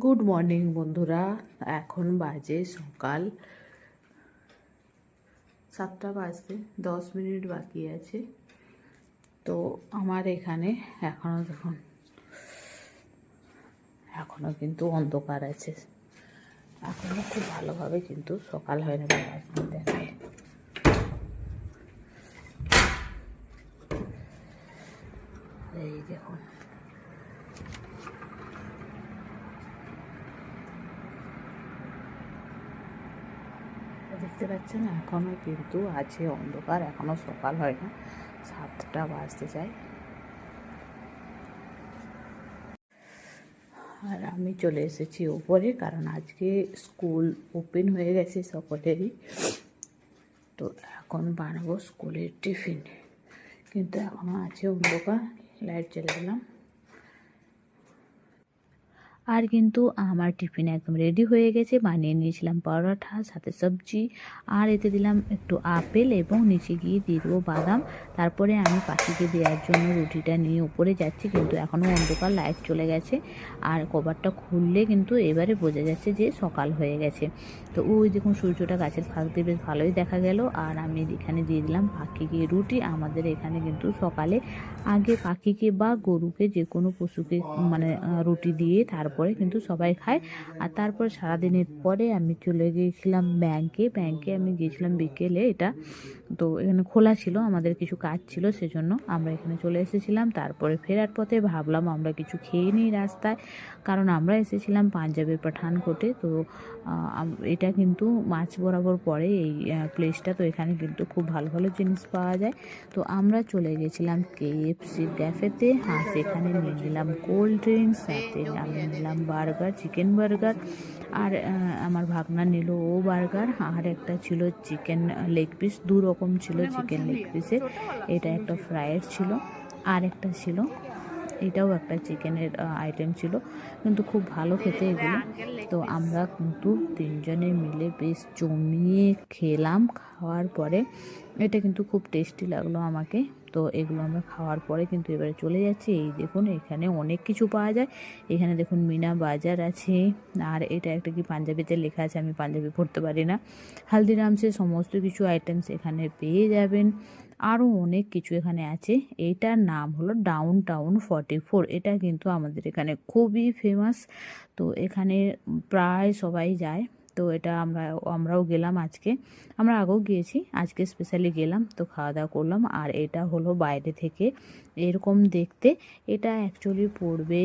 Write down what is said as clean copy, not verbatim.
Good morning বন্ধুরা। এখন বাজে সকাল 7টা বাজতে 10 মিনিট বাকি আছে। তো আমার এখানে এখনো কিন্তু অন্ধকার আছে, এখনো খুব ভালোভাবে কিন্তু সকাল হয়নি। দেখায় এই দেখুন, দেখতে পাচ্ছেন এখনো কিন্তু আছে অন্ধকার, এখনো সকাল হয় না, 7টা বাজতে যায়। আর আমি চলে এসেছি উপরে, কারণ আজকে স্কুল ওপেন হয়ে গেছে সকলেরই। তো এখন বানাবো স্কুলের টিফিন, কিন্তু এখনও আছে অন্ধকার। লাইট জ্বেলে দিলাম। আর কিন্তু আমার টিফিন একদম রেডি হয়ে গেছে। বানিয়ে নিয়েছিলাম পরোটা, সাথে সবজি, আর এতে দিলাম একটু আপেল এবং নিচে গিয়ে দিয়ে দেবো বাদাম। তারপরে আমি পাখিকে দেওয়ার জন্য রুটিটা নিয়ে উপরে যাচ্ছি, কিন্তু এখনও অন্ধকার, লাইট চলে গেছে। আর কভারটা খুললে কিন্তু এবারে বোঝা যাচ্ছে যে সকাল হয়ে গেছে। তো ওই দেখুন সূর্যটা গাছের ফাঁক দিয়ে বেশ ভালোই দেখা গেল। আর আমি এখানে দিয়ে দিলাম পাখিকে রুটি। আমাদের এখানে কিন্তু সকালে আগে পাখিকে বা গরুকে, যে কোনো পশুকে রুটি দিয়ে তারপরে কিন্তু সবাই খায়। আর তারপর সারাদিনের পরে আমি চলে গিয়েছিলাম ব্যাংকে আমি গিয়েছিলাম বিকেলে। এটা তো এখানে খোলা ছিল, আমাদের কিছু কাজ ছিল, সেজন্য আমরা এখানে চলে এসেছিলাম। তারপরে ফেরার পথে ভাবলাম আমরা কিছু খেয়ে নিই রাস্তায়, কারণ আমরা এসেছিলাম পাঞ্জাবের পাঠানকোটে। তো এটা কিন্তু মাছ বরাবর পড়ে এই প্লেসটা। তো এখানে কিন্তু খুব ভালো ভালো জিনিস পাওয়া যায়। তো আমরা চলে গেছিলাম KFC ক্যাফেতে। সেখানে নিয়ে নিলাম কোল্ড ড্রিঙ্কস, সাথে আমি নিলাম বার্গার, চিকেন বার্গার। আর আমার ভাগনা নিল ও বার্গার, আর একটা ছিল চিকেন লেগ পিস, 2 রকম ছিল চিকেন লেগ পিসের। এটা একটা ফ্রাইড ছিল, আর একটা ছিল, এটাও একটা চিকেনের আইটেম ছিল, কিন্তু খুব ভালো খেতে এগুলো। তো আমরা কিন্তু 3জনে মিলে বেশ জমিয়ে খেলাম। খাওয়ার পরে এটা কিন্তু খুব টেস্টি লাগলো আমাকে। তো এগুলো আমরা খাওয়ার পরে কিন্তু এবারে চলে যাচ্ছি। এই দেখুন এখানে অনেক কিছু পাওয়া যায়। এখানে দেখুন মিনা বাজার আছে, আর এটা একটা কি পাঞ্জাবিতে লেখা আছে, আমি পাঞ্জাবি পড়তে পারি না। হালদিরামসের সমস্ত কিছু আইটেমস এখানে পেয়ে যাবেন। আরও অনেক কিছু এখানে আছে। এইটার নাম হলো ডাউন টাউন 44। এটা কিন্তু আমাদের এখানে খুবই ফেমাস। তো এখানে প্রায় সবাই যায়। তো এটা আমরাও গেলাম আজকে। আমরা আগেও গিয়েছি, আজকে স্পেশালি গেলাম। তো খাওয়া দাওয়া করলাম। আর এটা হলো বাইরে থেকে এরকম দেখতে। এটা অ্যাকচুয়ালি পড়বে